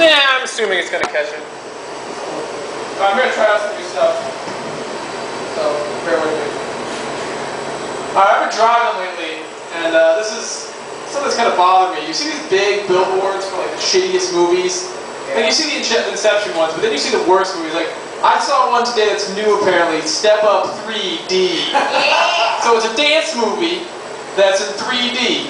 Yeah, I'm assuming it's gonna catch it. I'm gonna try out some new stuff. So, bear with me. I've been driving lately, and this is something that's kind of bothered me. You see these big billboards for like the shittiest movies, and you see the Inception ones, but then you see the worst movies. Like, I saw one today that's new apparently, Step Up 3D. So it's a dance movie that's in 3D.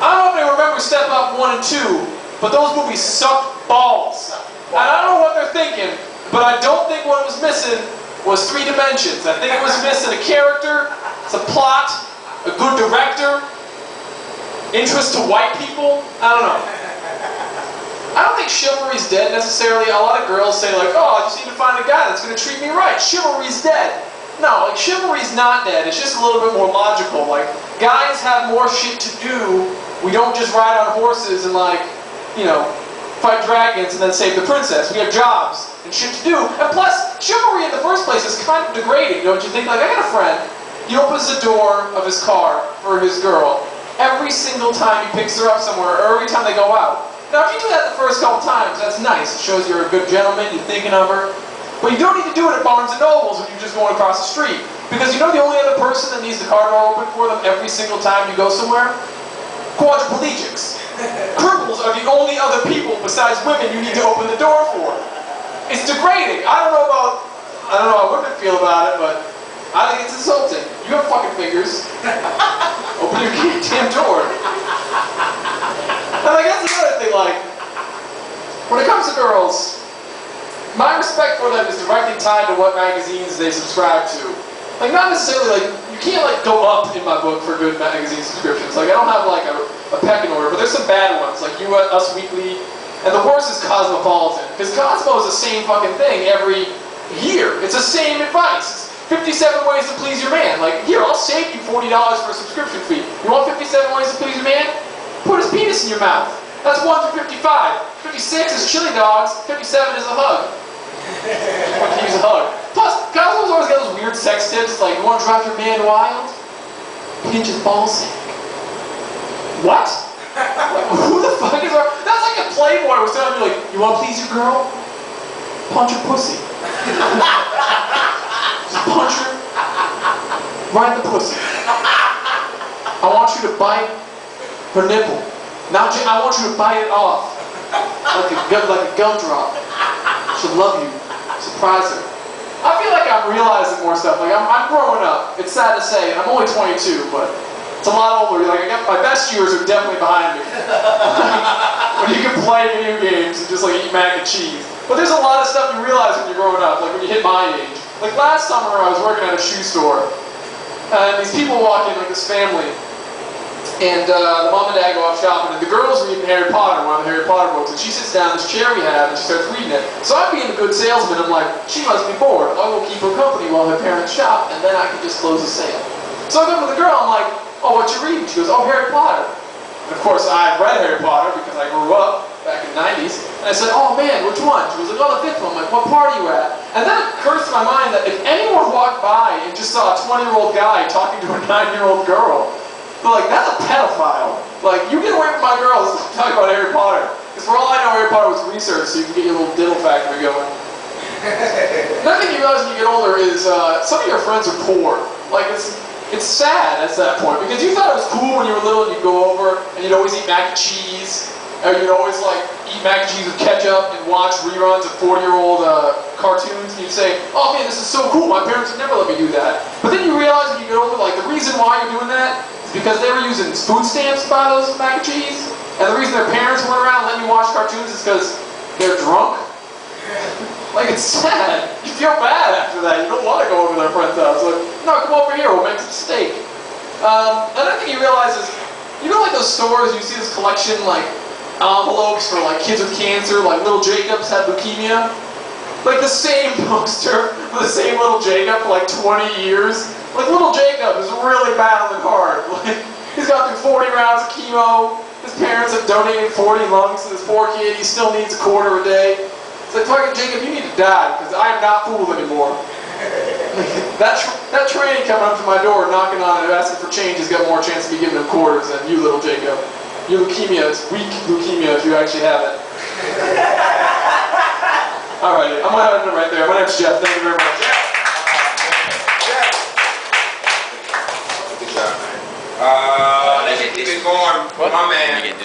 I don't know if they remember Step Up 1 and 2, but those movies sucked balls. And I don't know what they're thinking, but I don't think what it was missing was 3 dimensions. I think it was missing a character, a plot, a good director, interest to white people. I don't know. I don't think chivalry's dead necessarily. A lot of girls say like, oh, I just need to find a guy that's going to treat me right. Chivalry's dead. No, like chivalry's not dead. It's just a little bit more logical. Like, guys have more shit to do. We don't just ride on horses and like, you know, fight dragons and then save the princess. We have jobs and shit to do. And plus, chivalry in the first place is kind of degrading, don't you think? Like, I got a friend. He opens the door of his car for his girl every single time he picks her up somewhere, or every time they go out. Now, if you do that the first couple times, that's nice. It shows you're a good gentleman, you're thinking of her. But you don't need to do it at Barnes & Nobles when you're just going across the street. Because you know the only other person that needs the car door open for them every single time you go somewhere? Quadriplegics. Cripples are the only other people besides women you need to open the door for. It's degrading. I don't know how women feel about it, but I think it's insulting. You have fucking fingers. Open your damn door. And I guess another thing, like, when it comes to girls, my respect for them is directly tied to what magazines they subscribe to. Like, not necessarily, like, you can't, like, go up in my book for good magazine subscriptions. Like, I don't have, like, a pecking order, but there's some bad ones, like Us Weekly, and the worst is Cosmopolitan. Because Cosmo is the same fucking thing every year. It's the same advice. 57 ways to please your man. Like, here, I'll save you $40 for a subscription fee. You want 57 ways to please your man? Put his penis in your mouth. That's 1 through 55. 56 is chili dogs. 57 is a hug. You use a hug. Plus, Cosmo's always got those weird sex tips, like, you want to drive your man wild? Pinch his ballsack. What? Like, who the fuck is our... That's like a Playboy was telling me, like, you want to please your girl? Punch her pussy. Just punch her. Right in the pussy. I want you to bite her nipple. I want you to bite it off. Like a gumdrop. She'll love you. Surprise her. I feel like I'm realizing more stuff. Like, I'm growing up. It's sad to say, and I'm only 22, but it's a lot older. Like, my best years are definitely behind me. When you can play video games and just like eat mac and cheese. But there's a lot of stuff you realize when you're growing up, like when you hit my age. Like last summer I was working at a shoe store, and these people walk in, like this family, and the mom and dad go off shopping, and the girl's reading Harry Potter, one of the Harry Potter books, and she sits down in this chair we have, and she starts reading it. So I'm being a good salesman, I'm like, she must be bored. I'll go keep her company while her parents shop, and then I can just close the sale. So I go to the girl, I'm like, oh, what you reading? She goes, oh, Harry Potter. And of course, I read Harry Potter because I grew up back in the 90s. And I said, oh man, which one? She was like, oh, the 5th one. I'm like, what part are you at? And then it occurs to my mind that if anyone walked by and just saw a 20-year-old guy talking to a 9-year-old girl, they're like, that's a pedophile. Like, you get away from my girl, let's talk about Harry Potter. Because for all I know, Harry Potter was research, so you can get your little diddle factory going. Another thing you realize when you get older is some of your friends are poor. Like, it's sad at that point, because you thought it was cool when you were little and you'd go over and you'd always eat mac and cheese, or you'd always like eat mac and cheese with ketchup and watch reruns of 40-year-old cartoons, and you'd say, oh man, this is so cool, my parents would never let me do that. But then you realize when you get older, like the reason why you're doing that is because they were using food stamps to buy those mac and cheese, and the reason their parents weren't around letting you watch cartoons is because they're drunk. Like, it's sad. You feel bad after that. You don't want to go over to their friend's house. Like, no, come over here. We'll make some steak. Another thing you realize is, you know, like those stores, you see this collection, like, envelopes for, like, kids with cancer, like Little Jacobs had leukemia. Like, the same poster for the same Little Jacob for, like, 20 years. Like, Little Jacob is really battling hard. Like, he's gone through 40 rounds of chemo. His parents have donated 40 lungs to this poor kid. He still needs a quarter a day. It's like, fucking Jacob, you need to die, because I am not fooled anymore. that train coming up to my door, knocking on it, asking for change, has got more chance of me giving him quarters than you, little Jacob. Your leukemia is weak leukemia if you actually have it. gonna end it right there. My name's Jeff. Thank you very much. Good job, man. Let's keep it going. My man.